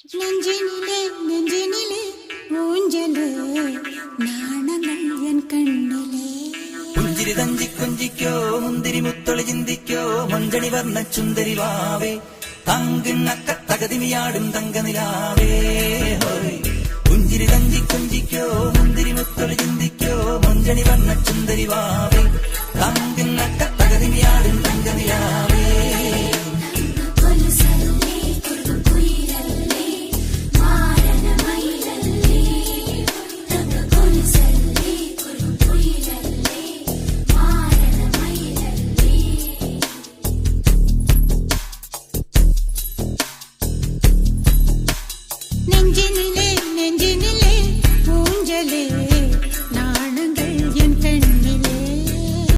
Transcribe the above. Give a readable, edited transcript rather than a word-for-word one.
നെഞ്ചിനിലെ നെഞ്ചിനിലെ ഊഞ്ചല് നാണങ്ങൾ N കണ്ണിലെ പുഞ്ചിരി തഞ്ചി കുഞ്ചിക്കോ മുന്തിരി മുത്തൊളി ചിന്തിക്കോ മഞ്ചണി വർണ്ണ ചുന്ദരി വാവേ തങ്കിണ്ണക്ക തകതിമിയാടും തങ്കനിലാവേ പുഞ്ചിരി തഞ്ചി കുഞ്ചിക്കോ മുന്തിരി മുത്തൊളി ചിന്തിക്കോ മഞ്ചണി വർണ്ണ ചുന്ദരി വാവേ